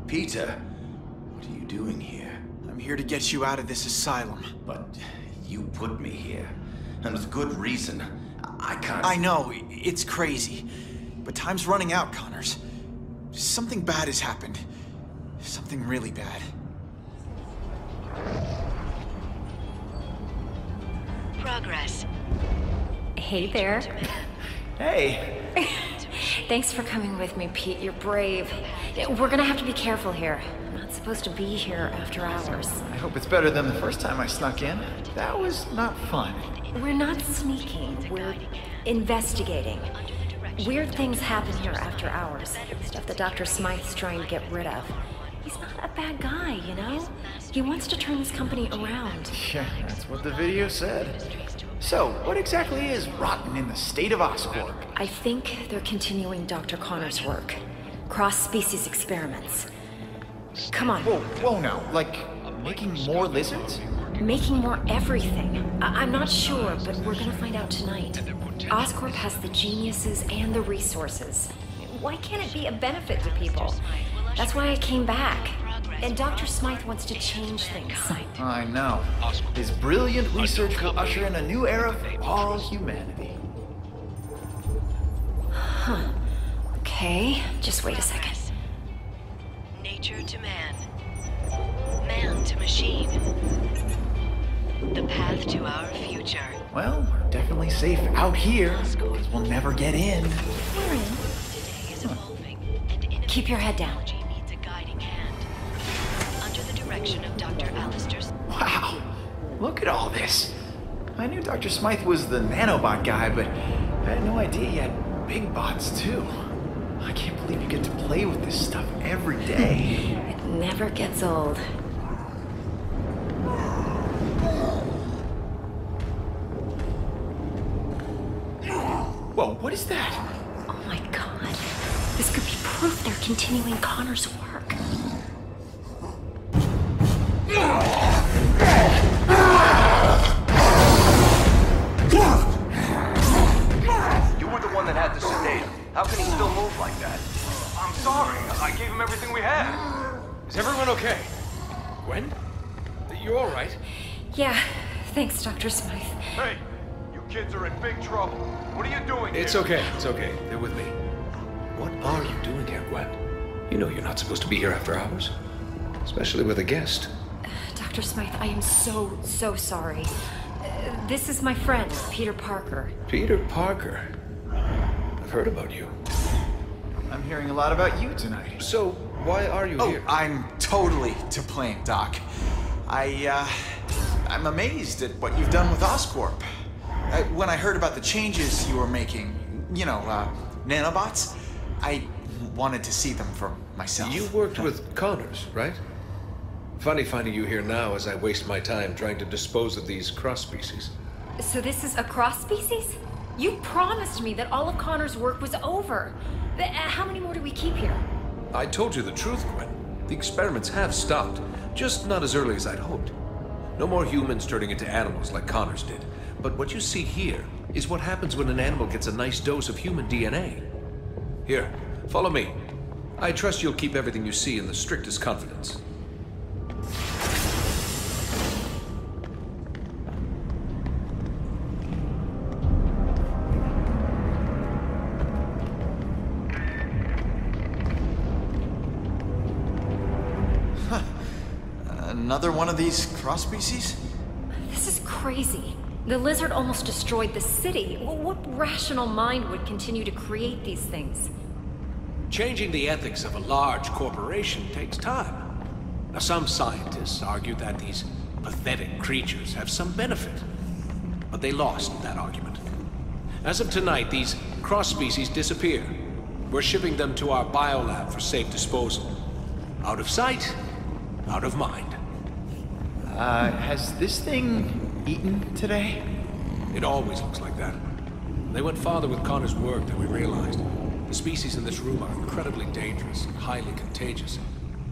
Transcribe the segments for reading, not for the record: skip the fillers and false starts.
Peter, what are you doing here? I'm here to get you out of this asylum. But you put me here, and with good reason. I can't... I know, it's crazy. But time's running out, Connors. Something bad has happened. Something really bad. Progress. Hey there. Hey. Thanks for coming with me, Pete. You're brave. We're gonna have to be careful here. I'm not supposed to be here after hours. I hope it's better than the first time I snuck in. That was not fun. We're not sneaking. We're investigating. Weird things happen here after hours. Stuff that Dr. Smythe's trying to get rid of. He's not a bad guy, you know? He wants to turn this company around. Yeah, that's what the video said. So, what exactly is rotten in the state of Oscorp? I think they're continuing Dr. Connor's work. Cross-species experiments. Come on. Whoa now. Like, making more lizards? Making more everything. I'm not sure, but we're gonna find out tonight. Oscorp has the geniuses and the resources. Why can't it be a benefit to people? That's why I came back. And Dr. Smythe wants to change things. I know. His brilliant research will usher in a new era for all humanity. Huh. Okay, just wait a second. Nature to man. Man to machine. The path to our future. Well, we're definitely safe out here, because we'll never get in. We're in. Today is evolving, and Keep your head down. technology needs a guiding hand. Under the direction of Dr. Alistair's... Wow, look at all this. I knew Dr. Smythe was the nanobot guy, but I had no idea he had big bots too. I can't believe you get to play with this stuff every day. It never gets old. Whoa, what is that? Oh my god. This could be proof they're continuing Connor's work. You were the one that had to sedate him. How can he still move like that? I'm sorry. I gave him everything we had. Is everyone okay? Gwen? You all right? Yeah, thanks, Dr. Smythe. Hey, you kids are in big trouble. What are you doing It's here? okay, it's okay. They're with me. What are you doing here, Gwen? You know you're not supposed to be here after hours. Especially with a guest. Dr. Smythe, I am so sorry. This is my friend, Peter Parker. Peter Parker? I've heard about you. I'm hearing a lot about you tonight. So, why are you here? I'm totally to blame, Doc. I'm amazed at what you've done with Oscorp. When I heard about the changes you were making, you know, nanobots, I wanted to see them for myself. You worked with Connors, right? Funny finding you here now as I waste my time trying to dispose of these cross-species. So this is a cross-species? You promised me that all of Connor's work was over. How many more do we keep here? I told you the truth, Gwen. The experiments have stopped, just not as early as I'd hoped. No more humans turning into animals like Connors did. But what you see here is what happens when an animal gets a nice dose of human DNA. Here, follow me. I trust you'll keep everything you see in the strictest confidence. Another one of these cross-species? This is crazy. The lizard almost destroyed the city. What rational mind would continue to create these things? Changing the ethics of a large corporation takes time. Now, some scientists argue that these pathetic creatures have some benefit, but they lost that argument. As of tonight, these cross-species disappear. We're shipping them to our biolab for safe disposal. Out of sight, out of mind. Has this thing eaten today? It always looks like that. They went farther with Connor's work than we realized. The species in this room are incredibly dangerous and highly contagious.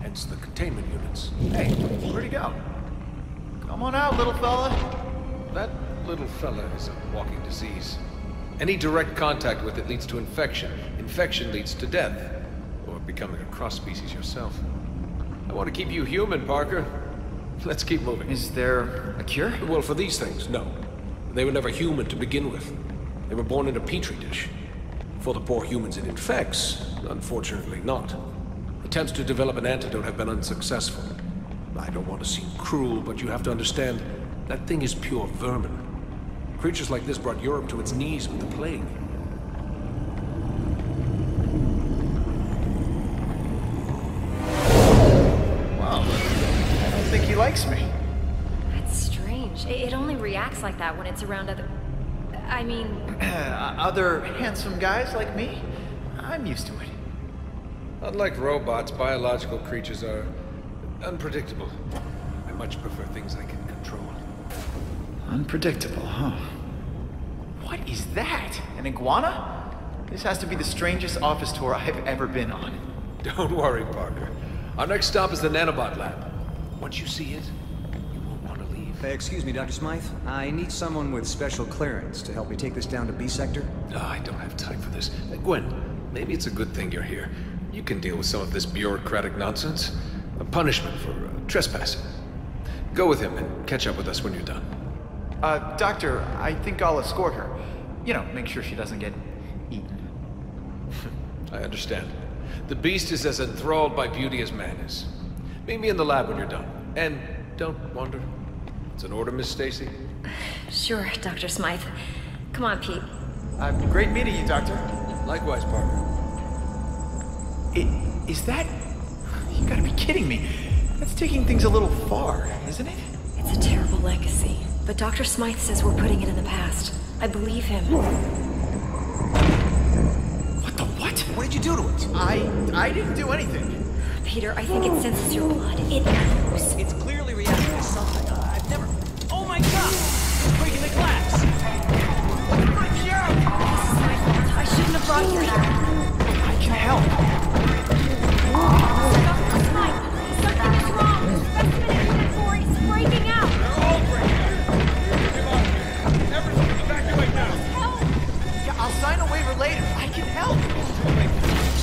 Hence the containment units. Hey, where'd he go? Come on out, little fella. That little fella is a walking disease. Any direct contact with it leads to infection. Infection leads to death. Or becoming a cross-species yourself. want to keep you human, Parker. Let's keep moving. Is there a cure? Well, for these things, no. They were never human to begin with. They were born in a petri dish. For the poor humans it infects, unfortunately not. Attempts to develop an antidote have been unsuccessful. I don't want to seem cruel, but you have to understand, that thing is pure vermin. Creatures like this brought Europe to its knees with the plague. Wow. I don't think he likes me. That's strange. It only reacts like that when it's around other... I mean... Other handsome guys like me? I'm used to it. Unlike robots, biological creatures are unpredictable. I much prefer things I can control. Unpredictable, huh? What is that? An iguana? This has to be the strangest office tour I've ever been on. Don't worry, Parker. Our next stop is the nanobot lab. Once you see it, you won't want to leave. Excuse me, Dr. Smythe. I need someone with special clearance to help me take this down to B sector. I don't have time for this. Gwen, maybe it's a good thing you're here. You can deal with some of this bureaucratic nonsense. A punishment for trespassing. Go with him and catch up with us when you're done. Doctor, I think I'll escort her. You know, make sure she doesn't get eaten. I understand. The beast is as enthralled by beauty as man is. Meet me in the lab when you're done. And don't wander. It's an order, Miss Stacy. Sure, Dr. Smythe. Come on, Pete. Great meeting you, Doctor. Likewise, Parker. Is that... You gotta be kidding me. That's taking things a little far, isn't it? It's a terrible legacy, but Dr. Smythe says we're putting it in the past. I believe him. What the what? What did you do to it? I didn't do anything. Peter, I think it senses your blood. It knows. It's clearly reacting to something. I've never... Oh my god! It's breaking the glass! This is my fault. I shouldn't have brought you here. I can help. Dr. Smythe, something is wrong. The specimen inventory is breaking out. They're all breaking out. Everyone, evacuate now. Help! Yeah, I'll sign a waiver later. I can help. Wait,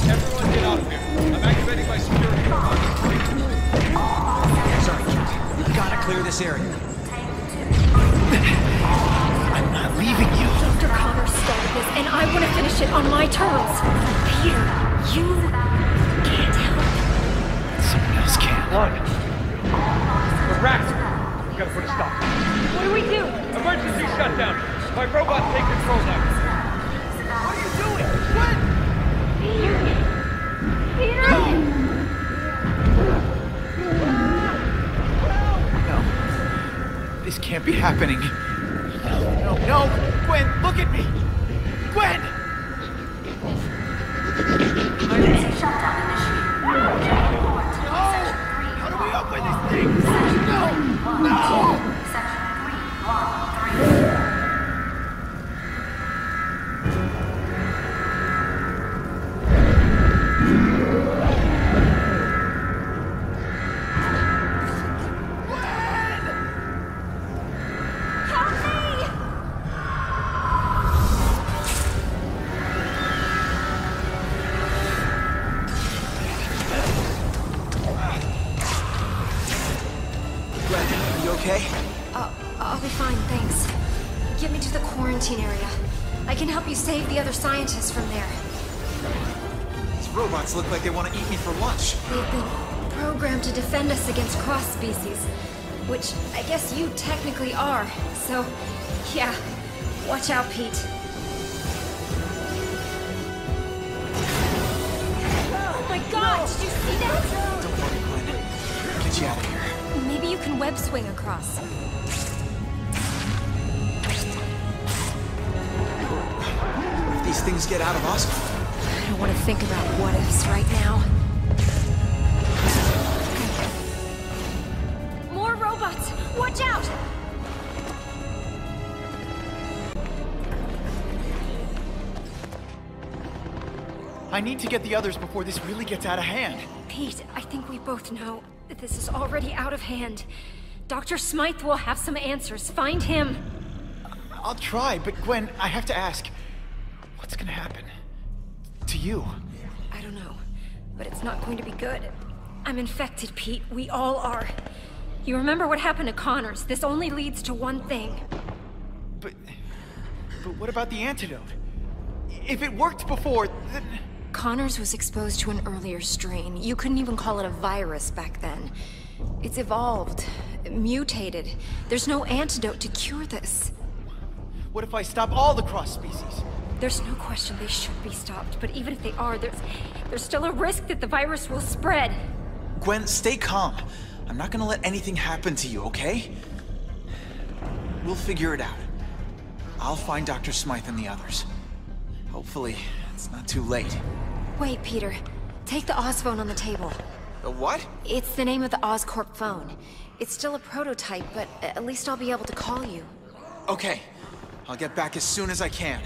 everyone get out of here. I'm activating my security robots. Sorry, kid. We've got to clear this area. I'm not leaving you. Dr. Connor started this, and I want to finish it on my terms. Peter, you can't help. Someone else can. Look. We're wrecked. We gotta put a stop. What do we do? Emergency shutdown. My robots take control now. What are you doing? What? Peter! No. This can't be happening. No. Gwen, look at me. Gwen! Emergency shutdown initiated. How do we open these things? No! Section 313. I'll be fine, thanks. Get me to the quarantine area. I can help you save the other scientists from there. These robots look like they want to eat me for lunch. They've been programmed to defend us against cross-species, which I guess you technically are. So, yeah, watch out, Pete. Oh my god, did you see that? Don't worry, Gwen. I'll get you out of here. Maybe you can web swing across. What if these things get out of Oscorp? I don't want to think about what-ifs right now. More robots! Watch out! I need to get the others before this really gets out of hand. Pete, I think we both know that this is already out of hand. Dr. Smythe will have some answers. Find him. I'll try, but Gwen, I have to ask, what's gonna happen to you? I don't know, but it's not going to be good. I'm infected, Pete. We all are. You remember what happened to Connors? This only leads to one thing. But what about the antidote? If it worked before, then... Connors was exposed to an earlier strain. You couldn't even call it a virus back then. It's evolved, mutated. There's no antidote to cure this. What if I stop all the cross-species? There's no question they should be stopped, but even if they are, there's still a risk that the virus will spread. Gwen, stay calm. I'm not gonna let anything happen to you, okay? We'll figure it out. I'll find Dr. Smythe and the others. Hopefully, it's not too late. Wait, Peter. Take the Oz phone on the table. The what? It's the name of the Oscorp phone. It's still a prototype, but at least I'll be able to call you. Okay. I'll get back as soon as I can.